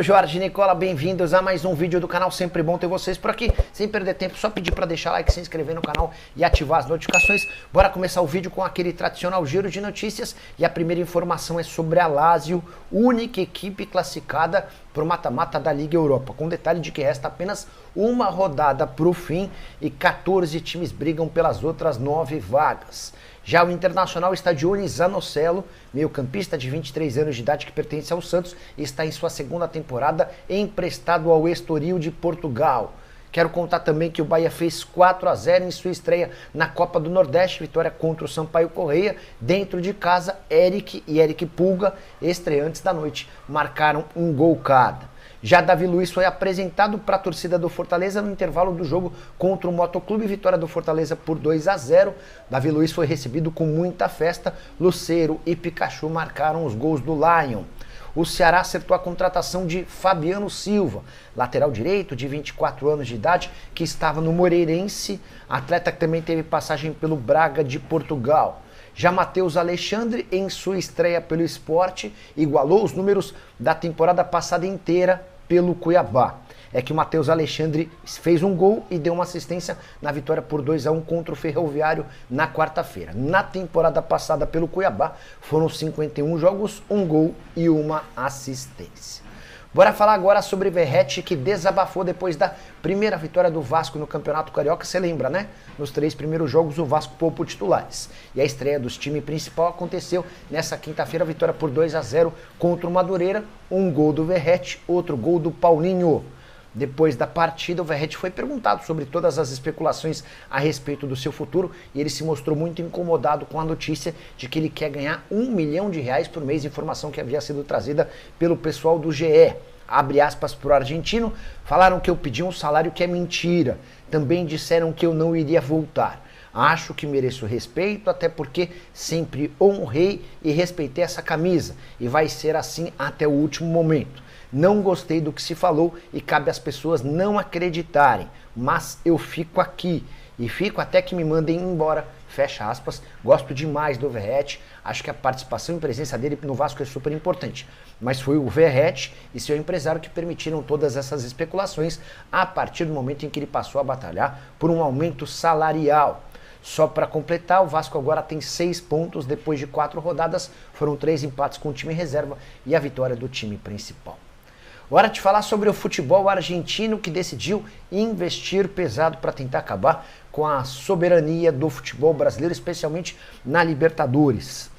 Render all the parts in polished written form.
Jorge Nicola, bem-vindos a mais um vídeo do canal. Sempre bom ter vocês por aqui. Sem perder tempo, só pedir para deixar like, se inscrever no canal e ativar as notificações. Bora começar o vídeo com aquele tradicional giro de notícias. E a primeira informação é sobre a Lazio, única equipe classificada para o mata-mata da Liga Europa. Com detalhe de que resta apenas uma rodada para o fim e 14 times brigam pelas outras 9 vagas. Já o Internacional está de olho em Zanocelo, meio-campista de 23 anos de idade que pertence ao Santos e está em sua segunda temporada emprestado ao Estoril de Portugal. Quero contar também que o Bahia fez 4-0 em sua estreia na Copa do Nordeste, vitória contra o Sampaio Corrêa. Dentro de casa, Eric e Eric Pulga, estreantes da noite, marcaram um gol cada. Já Davi Luiz foi apresentado para a torcida do Fortaleza no intervalo do jogo contra o Motoclube, vitória do Fortaleza por 2-0. Davi Luiz foi recebido com muita festa, Lucero e Pikachu marcaram os gols do Lion. O Ceará acertou a contratação de Fabiano Silva, lateral direito de 24 anos de idade, que estava no Moreirense, atleta que também teve passagem pelo Braga de Portugal. Já Matheus Alexandre, em sua estreia pelo Sport, igualou os números da temporada passada inteira pelo Cuiabá. É que o Matheus Alexandre fez um gol e deu uma assistência na vitória por 2-1 contra o Ferroviário na quarta-feira. Na temporada passada pelo Cuiabá, foram 51 jogos, um gol e uma assistência. Bora falar agora sobre Verratti, que desabafou depois da primeira vitória do Vasco no Campeonato Carioca. Você lembra, né? Nos 3 primeiros jogos o Vasco poupou titulares. E a estreia dos time principal aconteceu nessa quinta-feira, vitória por 2-0 contra o Madureira. Um gol do Verratti, outro gol do Paulinho. Depois da partida, o Verratti foi perguntado sobre todas as especulações a respeito do seu futuro e ele se mostrou muito incomodado com a notícia de que ele quer ganhar R$1 milhão por mês, informação que havia sido trazida pelo pessoal do GE. Abre aspas para o argentino, falaram que eu pedi um salário que é mentira, também disseram que eu não iria voltar. Acho que mereço respeito, até porque sempre honrei e respeitei essa camisa e vai ser assim até o último momento. Não gostei do que se falou e cabe às pessoas não acreditarem, mas eu fico aqui e fico até que me mandem embora, fecha aspas. Gosto demais do Verratti, acho que a participação e presença dele no Vasco é super importante, mas foi o Verratti e seu empresário que permitiram todas essas especulações a partir do momento em que ele passou a batalhar por um aumento salarial. Só para completar, o Vasco agora tem 6 pontos depois de 4 rodadas, foram 3 empates com o time reserva e a vitória do time principal. Hora de falar sobre o futebol argentino que decidiu investir pesado para tentar acabar com a soberania do futebol brasileiro, especialmente na Libertadores.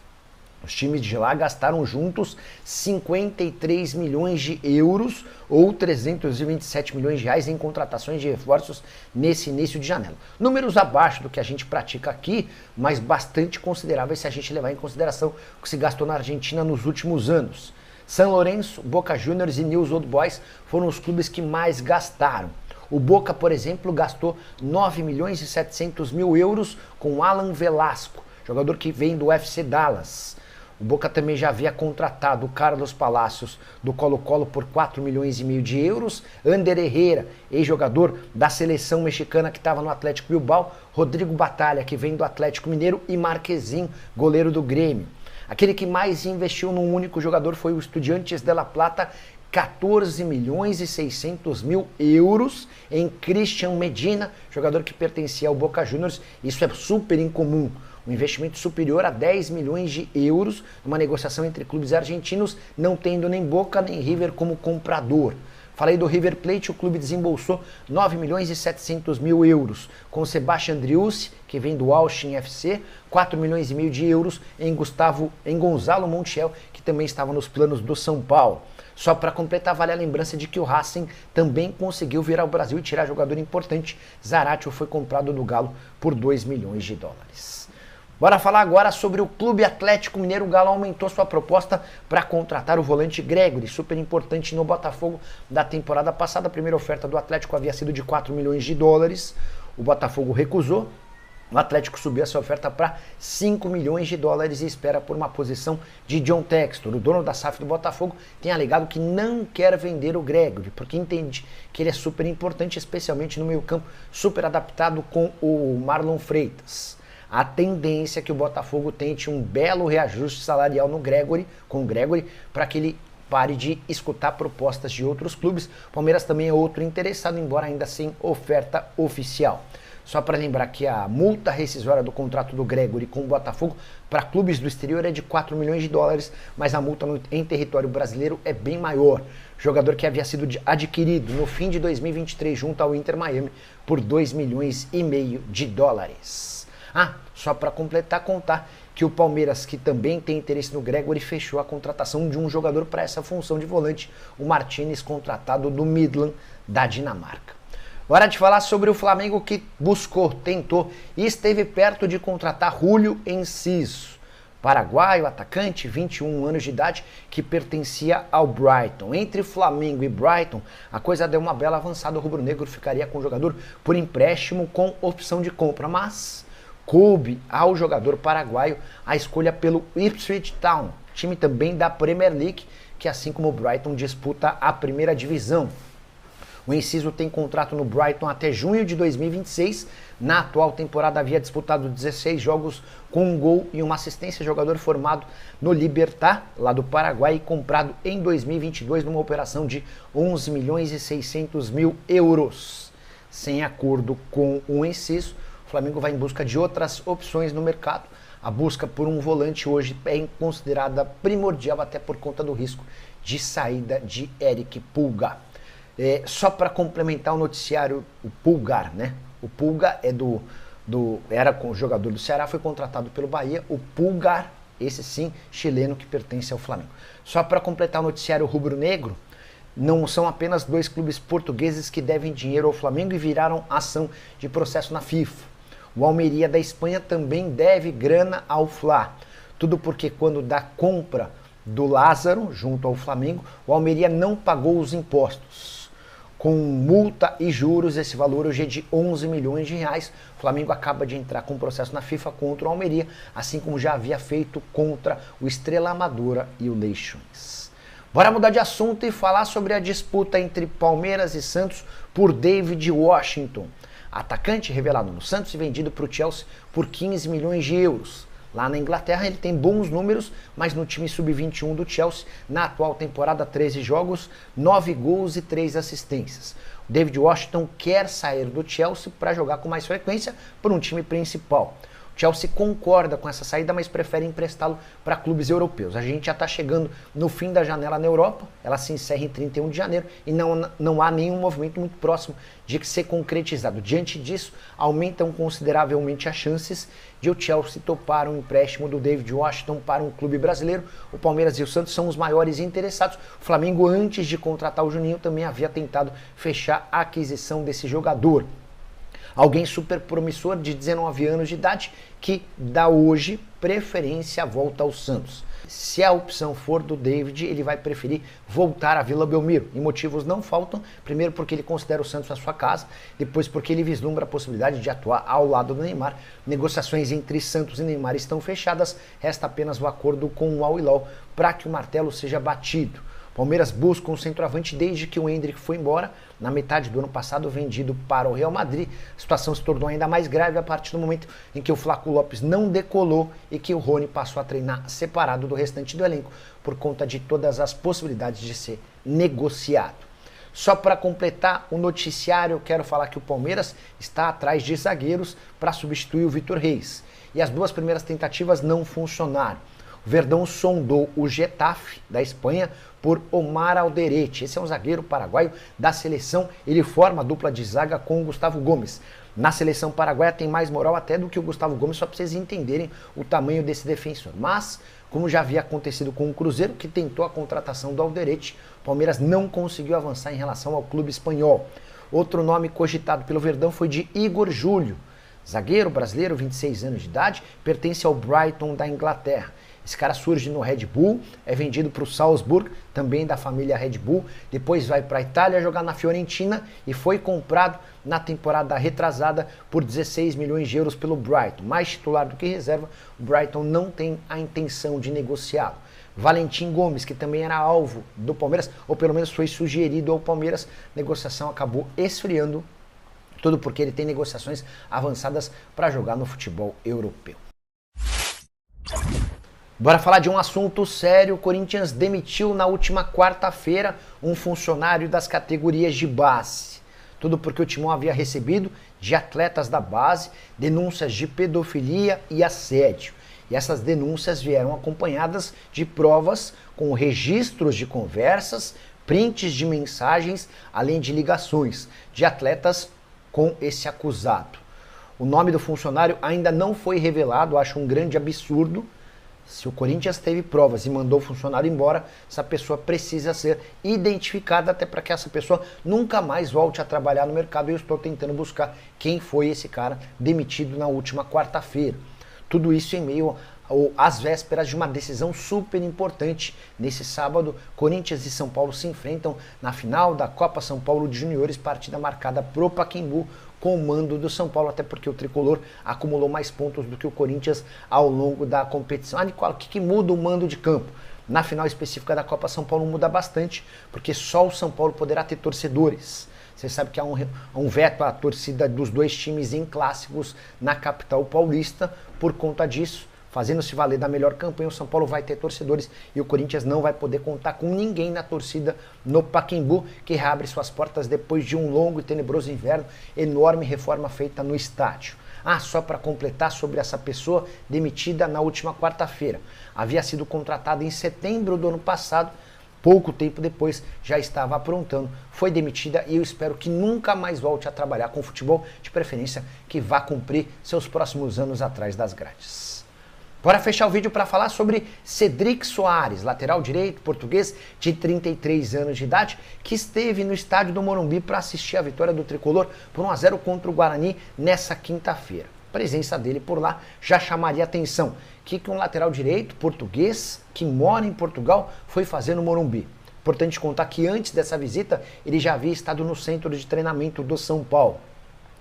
Os times de lá gastaram juntos 53 milhões de euros ou 327 milhões de reais em contratações de reforços nesse início de janela. Números abaixo do que a gente pratica aqui, mas bastante consideráveis se a gente levar em consideração o que se gastou na Argentina nos últimos anos. San Lorenzo, Boca Juniors e News Old Boys foram os clubes que mais gastaram. O Boca, por exemplo, gastou 9 milhões e 700 mil euros com Alan Velasco, jogador que vem do FC Dallas. O Boca também já havia contratado o Carlos Palacios do Colo-Colo por 4 milhões e meio de euros, Ander Herrera, ex-jogador da seleção mexicana que estava no Atlético Bilbao, Rodrigo Batalha, que vem do Atlético Mineiro, e Marquezin, goleiro do Grêmio. Aquele que mais investiu num único jogador foi o Estudiantes de La Plata, 14 milhões e 600 mil euros em Christian Medina, jogador que pertencia ao Boca Juniors. Isso é super incomum. Um investimento superior a 10 milhões de euros numa negociação entre clubes argentinos, não tendo nem Boca nem River como comprador. Falei do River Plate, o clube desembolsou 9 milhões e 700 mil euros, com Sebastian Driussi, que vem do Austin FC, 4 milhões e meio de euros em Gonzalo Montiel, que também estava nos planos do São Paulo. Só para completar, vale a lembrança de que o Racing também conseguiu vir ao Brasil e tirar jogador importante. Zaratio foi comprado do Galo por 2 milhões de dólares. Bora falar agora sobre o Clube Atlético Mineiro. O Galo aumentou sua proposta para contratar o volante Gregore, super importante no Botafogo da temporada passada. A primeira oferta do Atlético havia sido de 4 milhões de dólares. O Botafogo recusou. O Atlético subiu essa oferta para 5 milhões de dólares e espera por uma posição de John Textor. O dono da SAF do Botafogo tem alegado que não quer vender o Gregore, porque entende que ele é super importante, especialmente no meio-campo, super adaptado com o Marlon Freitas. A tendência é que o Botafogo tente um belo reajuste salarial com o Gregore, para que ele pare de escutar propostas de outros clubes. O Palmeiras também é outro interessado, embora ainda sem oferta oficial. Só para lembrar que a multa rescisória do contrato do Gregore com o Botafogo para clubes do exterior é de 4 milhões de dólares, mas a multa em território brasileiro é bem maior. Jogador que havia sido adquirido no fim de 2023 junto ao Inter Miami por 2 milhões e meio de dólares. Só para completar, contar que o Palmeiras, que também tem interesse no Gregore, fechou a contratação de um jogador para essa função de volante, o Martinez, contratado do Midland, da Dinamarca. Hora de falar sobre o Flamengo, que buscou, tentou e esteve perto de contratar Júlio Enciso, paraguaio, atacante, 21 anos de idade, que pertencia ao Brighton. Entre Flamengo e Brighton, a coisa deu uma bela avançada. O rubro-negro ficaria com o jogador por empréstimo com opção de compra, mas coube ao jogador paraguaio a escolha pelo Ipswich Town, time também da Premier League, que assim como o Brighton disputa a primeira divisão. O Enciso tem contrato no Brighton até junho de 2026. Na atual temporada havia disputado 16 jogos com um gol e uma assistência. Jogador formado no Libertad, lá do Paraguai, e comprado em 2022 numa operação de 11 milhões e 600 mil euros. Sem acordo com o Enciso, o Flamengo vai em busca de outras opções no mercado. A busca por um volante hoje é considerada primordial, até por conta do risco de saída de Eric Pulgar. Só para complementar o noticiário, o Pulgar, né? O Pulgar era com o jogador do Ceará, foi contratado pelo Bahia. O Pulgar, esse sim, chileno, que pertence ao Flamengo. Só para completar o noticiário rubro-negro, não são apenas 2 clubes portugueses que devem dinheiro ao Flamengo e viraram ação de processo na FIFA. O Almeria da Espanha também deve grana ao Fla. Tudo porque quando da compra do Lázaro junto ao Flamengo, o Almeria não pagou os impostos. Com multa e juros, esse valor hoje é de 11 milhões de reais. O Flamengo acaba de entrar com um processo na FIFA contra o Almeria, assim como já havia feito contra o Estrela Amadora e o Leixões. Bora mudar de assunto e falar sobre a disputa entre Palmeiras e Santos por David Washington. Atacante revelado no Santos e vendido para o Chelsea por 15 milhões de euros. Lá na Inglaterra ele tem bons números, mas no time sub-21 do Chelsea, na atual temporada, 13 jogos, 9 gols e 3 assistências. O David Washington quer sair do Chelsea para jogar com mais frequência por um time principal. O Chelsea concorda com essa saída, mas prefere emprestá-lo para clubes europeus. A gente já está chegando no fim da janela na Europa, ela se encerra em 31 de janeiro e não há nenhum movimento muito próximo de ser concretizado. Diante disso, aumentam consideravelmente as chances de o Chelsea topar um empréstimo do David Washington para um clube brasileiro. O Palmeiras e o Santos são os maiores interessados. O Flamengo, antes de contratar o Juninho, também havia tentado fechar a aquisição desse jogador. Alguém super promissor, de 19 anos de idade, que dá hoje preferência à volta ao Santos. Se a opção for do David, ele vai preferir voltar à Vila Belmiro. E motivos não faltam. Primeiro porque ele considera o Santos a sua casa. Depois porque ele vislumbra a possibilidade de atuar ao lado do Neymar. Negociações entre Santos e Neymar estão fechadas. Resta apenas o acordo com o Al Hilal para que o martelo seja batido. Palmeiras busca um centroavante desde que o Endrick foi embora, na metade do ano passado, vendido para o Real Madrid. A situação se tornou ainda mais grave a partir do momento em que o Flaco Lopes não decolou e que o Rony passou a treinar separado do restante do elenco por conta de todas as possibilidades de ser negociado. Só para completar o noticiário, eu quero falar que o Palmeiras está atrás de zagueiros para substituir o Vitor Reis. E as 2 primeiras tentativas não funcionaram. O Verdão sondou o Getafe, da Espanha, por Omar Alderete. Esse é um zagueiro paraguaio da seleção. Ele forma a dupla de zaga com o Gustavo Gomes. Na seleção paraguaia tem mais moral até do que o Gustavo Gomes, só para vocês entenderem o tamanho desse defensor. Mas, como já havia acontecido com o Cruzeiro, que tentou a contratação do Alderete, o Palmeiras não conseguiu avançar em relação ao clube espanhol. Outro nome cogitado pelo Verdão foi de Igor Júlio. Zagueiro brasileiro, 26 anos de idade, pertence ao Brighton da Inglaterra. Esse cara surge no Red Bull, é vendido para o Salzburg, também da família Red Bull, depois vai para a Itália jogar na Fiorentina e foi comprado na temporada retrasada por 16 milhões de euros pelo Brighton. Mais titular do que reserva, o Brighton não tem a intenção de negociá-lo. Valentim Gomes, que também era alvo do Palmeiras, ou pelo menos foi sugerido ao Palmeiras, a negociação acabou esfriando, tudo porque ele tem negociações avançadas para jogar no futebol europeu. Bora falar de um assunto sério. O Corinthians demitiu na última quarta-feira um funcionário das categorias de base. Tudo porque o Timão havia recebido de atletas da base denúncias de pedofilia e assédio. E essas denúncias vieram acompanhadas de provas com registros de conversas, prints de mensagens, além de ligações de atletas com esse acusado. O nome do funcionário ainda não foi revelado, acho um grande absurdo. Se o Corinthians teve provas e mandou o funcionário embora, essa pessoa precisa ser identificada até para que essa pessoa nunca mais volte a trabalhar no mercado. Eu estou tentando buscar quem foi esse cara demitido na última quarta-feira. Tudo isso em meio às vésperas de uma decisão super importante. Nesse sábado, Corinthians e São Paulo se enfrentam na final da Copa São Paulo de Juniores, partida marcada pro Pacaembu, com o mando do São Paulo, até porque o Tricolor acumulou mais pontos do que o Corinthians ao longo da competição. Ah, Nicola, o que muda o mando de campo? Na final específica da Copa São Paulo muda bastante, porque só o São Paulo poderá ter torcedores. Você sabe que há um veto à torcida dos dois times em clássicos na capital paulista. Por conta disso, fazendo-se valer da melhor campanha, o São Paulo vai ter torcedores e o Corinthians não vai poder contar com ninguém na torcida no Pacaembu, que reabre suas portas depois de um longo e tenebroso inverno, enorme reforma feita no estádio. Ah, só para completar sobre essa pessoa demitida na última quarta-feira. Havia sido contratada em setembro do ano passado, pouco tempo depois já estava aprontando, foi demitida e eu espero que nunca mais volte a trabalhar com futebol, de preferência que vá cumprir seus próximos anos atrás das grades. Bora fechar o vídeo para falar sobre Cedric Soares, lateral direito português de 33 anos de idade, que esteve no estádio do Morumbi para assistir a vitória do Tricolor por 1-0 contra o Guarani nessa quinta-feira. A presença dele por lá já chamaria atenção. O que um lateral direito português que mora em Portugal foi fazer no Morumbi? Importante contar que antes dessa visita ele já havia estado no centro de treinamento do São Paulo.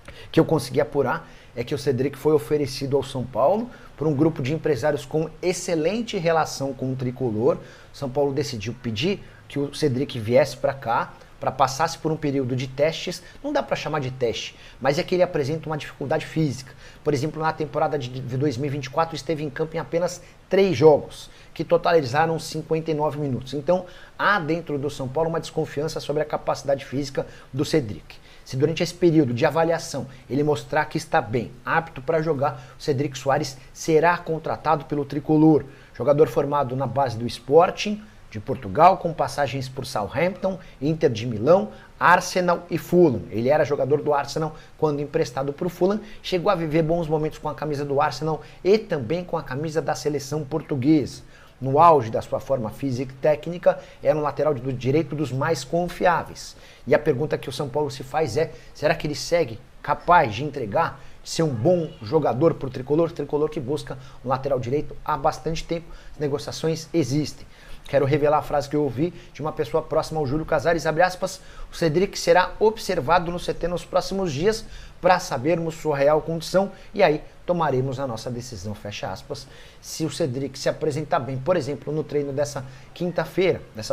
O que eu consegui apurar é que o Cedric foi oferecido ao São Paulo por um grupo de empresários com excelente relação com o Tricolor. São Paulo decidiu pedir que o Cedric viesse para cá, para passasse por um período de testes. Não dá para chamar de teste, mas é que ele apresenta uma dificuldade física. Por exemplo, na temporada de 2024 esteve em campo em apenas 3 jogos, que totalizaram 59 minutos. Então, há dentro do São Paulo uma desconfiança sobre a capacidade física do Cedric. Se durante esse período de avaliação ele mostrar que está bem, apto para jogar, o Cedric Soares será contratado pelo Tricolor. Jogador formado na base do Sporting de Portugal, com passagens por Southampton, Inter de Milão, Arsenal e Fulham. Ele era jogador do Arsenal quando emprestado para o Fulham, chegou a viver bons momentos com a camisa do Arsenal e também com a camisa da seleção portuguesa. No auge da sua forma física e técnica, era um lateral do direito dos mais confiáveis. E a pergunta que o São Paulo se faz é, será que ele segue capaz de entregar, de ser um bom jogador para o Tricolor? Tricolor que busca um lateral direito há bastante tempo, as negociações existem. Quero revelar a frase que eu ouvi de uma pessoa próxima ao Júlio Casares, abre aspas, o Cedric será observado no CT nos próximos dias para sabermos sua real condição e aí tomaremos a nossa decisão, fecha aspas. Se o Cedric se apresentar bem, por exemplo, no treino dessa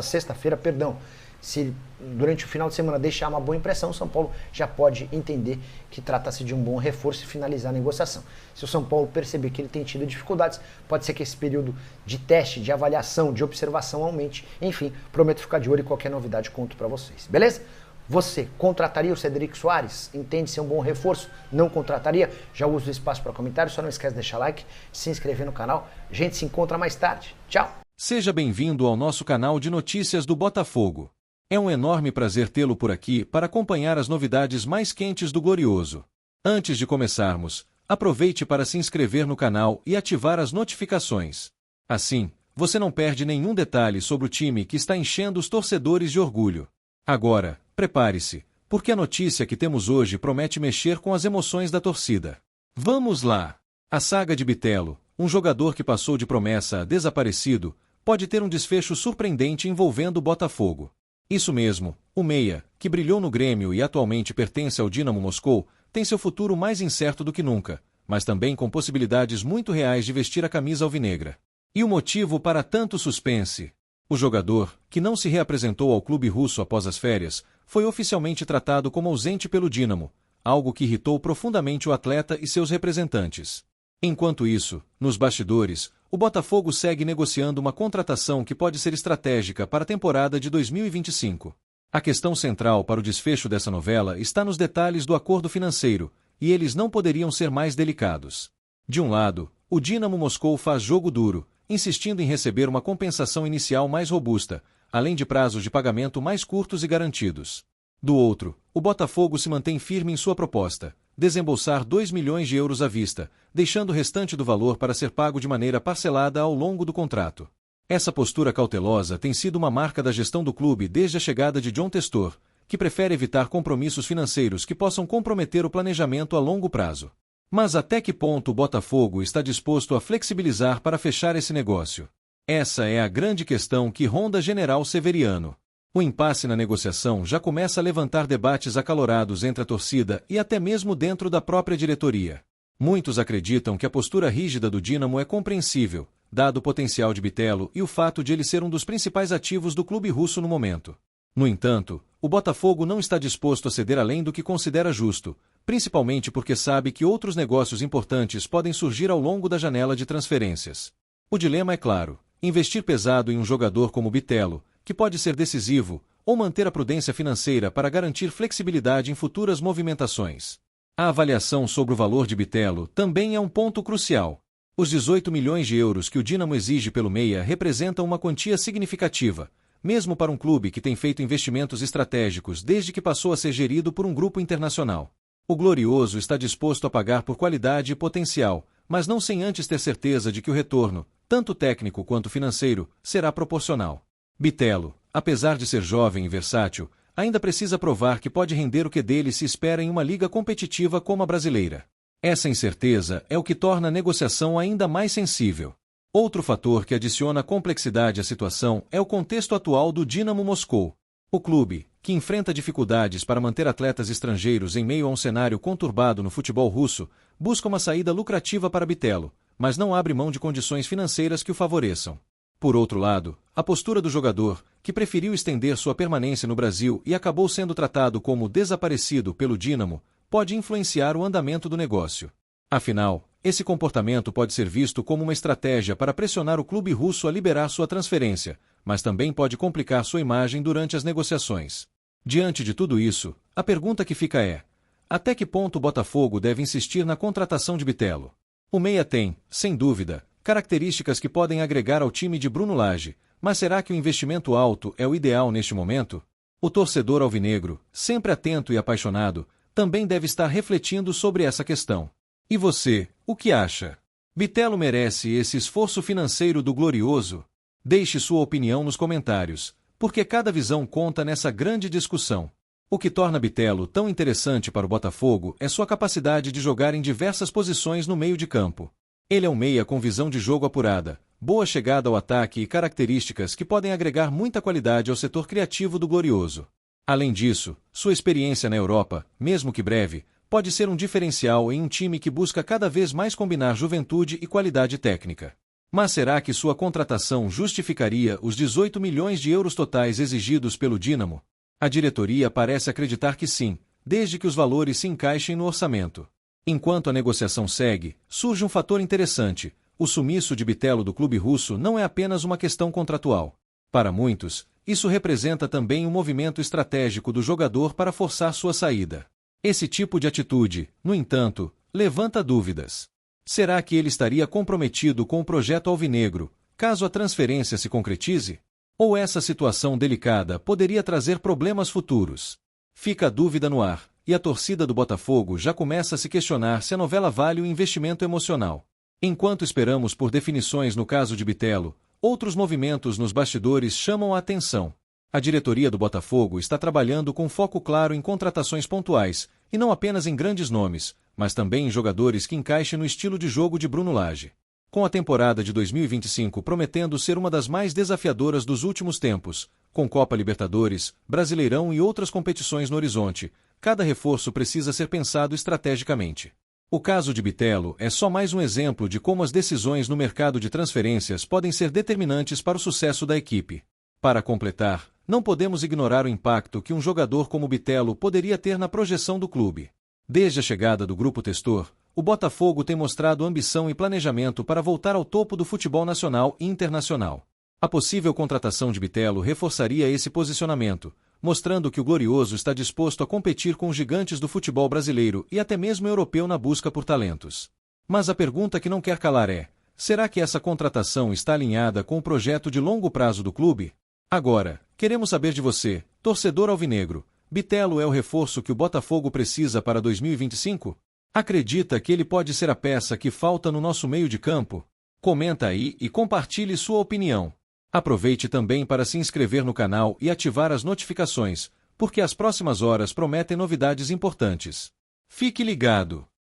sexta-feira, perdão, se durante o final de semana deixar uma boa impressão, o São Paulo já pode entender que trata-se de um bom reforço e finalizar a negociação. Se o São Paulo perceber que ele tem tido dificuldades, pode ser que esse período de teste, de avaliação, de observação aumente. Enfim, prometo ficar de olho e qualquer novidade conto para vocês, beleza? Você contrataria o Cedric Soares? Entende ser um bom reforço? Não contrataria? Já usa o espaço para comentário, só não esquece de deixar like, se inscrever no canal. A gente se encontra mais tarde. Tchau! Seja bem-vindo ao nosso canal de notícias do Botafogo. É um enorme prazer tê-lo por aqui para acompanhar as novidades mais quentes do Glorioso. Antes de começarmos, aproveite para se inscrever no canal e ativar as notificações. Assim, você não perde nenhum detalhe sobre o time que está enchendo os torcedores de orgulho. Agora, prepare-se, porque a notícia que temos hoje promete mexer com as emoções da torcida. Vamos lá! A saga de Bitelo, um jogador que passou de promessa a desaparecido, pode ter um desfecho surpreendente envolvendo o Botafogo. Isso mesmo, o meia, que brilhou no Grêmio e atualmente pertence ao Dinamo Moscou, tem seu futuro mais incerto do que nunca, mas também com possibilidades muito reais de vestir a camisa alvinegra. E o motivo para tanto suspense? O jogador, que não se reapresentou ao clube russo após as férias, foi oficialmente tratado como ausente pelo Dinamo, algo que irritou profundamente o atleta e seus representantes. Enquanto isso, nos bastidores, o Botafogo segue negociando uma contratação que pode ser estratégica para a temporada de 2025. A questão central para o desfecho dessa novela está nos detalhes do acordo financeiro, e eles não poderiam ser mais delicados. De um lado, o Dinamo Moscou faz jogo duro, insistindo em receber uma compensação inicial mais robusta, além de prazos de pagamento mais curtos e garantidos. Do outro, o Botafogo se mantém firme em sua proposta, desembolsar 2 milhões de euros à vista, deixando o restante do valor para ser pago de maneira parcelada ao longo do contrato. Essa postura cautelosa tem sido uma marca da gestão do clube desde a chegada de John Testor, que prefere evitar compromissos financeiros que possam comprometer o planejamento a longo prazo. Mas até que ponto o Botafogo está disposto a flexibilizar para fechar esse negócio? Essa é a grande questão que ronda General Severiano. O impasse na negociação já começa a levantar debates acalorados entre a torcida e até mesmo dentro da própria diretoria. Muitos acreditam que a postura rígida do Dinamo é compreensível, dado o potencial de Bitelo e o fato de ele ser um dos principais ativos do clube russo no momento. No entanto, o Botafogo não está disposto a ceder além do que considera justo, principalmente porque sabe que outros negócios importantes podem surgir ao longo da janela de transferências. O dilema é claro: investir pesado em um jogador como Bitelo, que pode ser decisivo, ou manter a prudência financeira para garantir flexibilidade em futuras movimentações. A avaliação sobre o valor de Bitelo também é um ponto crucial. Os 18 milhões de euros que o Dinamo exige pelo meia representam uma quantia significativa, mesmo para um clube que tem feito investimentos estratégicos desde que passou a ser gerido por um grupo internacional. O Glorioso está disposto a pagar por qualidade e potencial, mas não sem antes ter certeza de que o retorno, tanto técnico quanto financeiro, será proporcional. Bitelo, apesar de ser jovem e versátil, ainda precisa provar que pode render o que dele se espera em uma liga competitiva como a brasileira. Essa incerteza é o que torna a negociação ainda mais sensível. Outro fator que adiciona complexidade à situação é o contexto atual do Dinamo Moscou. O clube, que enfrenta dificuldades para manter atletas estrangeiros em meio a um cenário conturbado no futebol russo, busca uma saída lucrativa para Bitelo, mas não abre mão de condições financeiras que o favoreçam. Por outro lado, a postura do jogador, que preferiu estender sua permanência no Brasil e acabou sendo tratado como desaparecido pelo Dinamo, pode influenciar o andamento do negócio. Afinal, esse comportamento pode ser visto como uma estratégia para pressionar o clube russo a liberar sua transferência, mas também pode complicar sua imagem durante as negociações. Diante de tudo isso, a pergunta que fica é: até que ponto o Botafogo deve insistir na contratação de Bitelo? O meia tem, sem dúvida, características que podem agregar ao time de Bruno Lage, mas será que o investimento alto é o ideal neste momento? O torcedor alvinegro, sempre atento e apaixonado, também deve estar refletindo sobre essa questão. E você, o que acha? Bitelo merece esse esforço financeiro do Glorioso? Deixe sua opinião nos comentários, porque cada visão conta nessa grande discussão. O que torna Bitelo tão interessante para o Botafogo é sua capacidade de jogar em diversas posições no meio de campo. Ele é um meia com visão de jogo apurada, boa chegada ao ataque e características que podem agregar muita qualidade ao setor criativo do Glorioso. Além disso, sua experiência na Europa, mesmo que breve, pode ser um diferencial em um time que busca cada vez mais combinar juventude e qualidade técnica. Mas será que sua contratação justificaria os 18 milhões de euros totais exigidos pelo Dinamo? A diretoria parece acreditar que sim, desde que os valores se encaixem no orçamento. Enquanto a negociação segue, surge um fator interessante: o sumiço de Bitelo do clube russo não é apenas uma questão contratual. Para muitos, isso representa também um movimento estratégico do jogador para forçar sua saída. Esse tipo de atitude, no entanto, levanta dúvidas. Será que ele estaria comprometido com o projeto alvinegro, caso a transferência se concretize? Ou essa situação delicada poderia trazer problemas futuros? Fica a dúvida no ar, e a torcida do Botafogo já começa a se questionar se a novela vale o investimento emocional. Enquanto esperamos por definições no caso de Bitelo, outros movimentos nos bastidores chamam a atenção. A diretoria do Botafogo está trabalhando com foco claro em contratações pontuais, e não apenas em grandes nomes, mas também em jogadores que encaixem no estilo de jogo de Bruno Lage. Com a temporada de 2025 prometendo ser uma das mais desafiadoras dos últimos tempos, com Copa Libertadores, Brasileirão e outras competições no horizonte, cada reforço precisa ser pensado estrategicamente. O caso de Bitelo é só mais um exemplo de como as decisões no mercado de transferências podem ser determinantes para o sucesso da equipe. Para completar, não podemos ignorar o impacto que um jogador como Bitelo poderia ter na projeção do clube. Desde a chegada do grupo Testor, o Botafogo tem mostrado ambição e planejamento para voltar ao topo do futebol nacional e internacional. A possível contratação de Bitelo reforçaria esse posicionamento, mostrando que o Glorioso está disposto a competir com os gigantes do futebol brasileiro e até mesmo europeu na busca por talentos. Mas a pergunta que não quer calar é: será que essa contratação está alinhada com o projeto de longo prazo do clube? Agora, queremos saber de você, torcedor alvinegro. Bitelo é o reforço que o Botafogo precisa para 2025? Acredita que ele pode ser a peça que falta no nosso meio de campo? Comenta aí e compartilhe sua opinião. Aproveite também para se inscrever no canal e ativar as notificações, porque as próximas horas prometem novidades importantes. Fique ligado!